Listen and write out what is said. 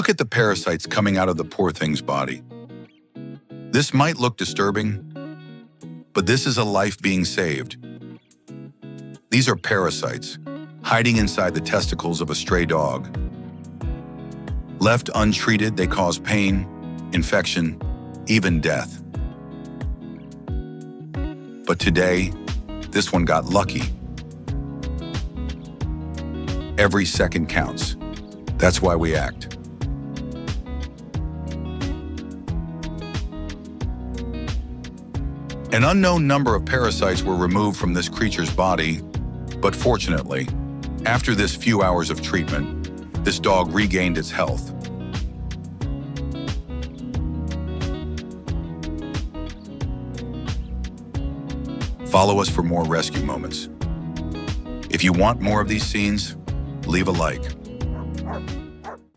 Look at the parasites coming out of the poor thing's body. This might look disturbing, but this is a life being saved. These are parasites, hiding inside the testicles of a stray dog. Left untreated, they cause pain, infection, even death. But today, this one got lucky. Every second counts. That's why we act. An unknown number of parasites were removed from this creature's body, but fortunately, after this few hours of treatment, this dog regained its health. Follow us for more rescue moments. If you want more of these scenes, leave a like.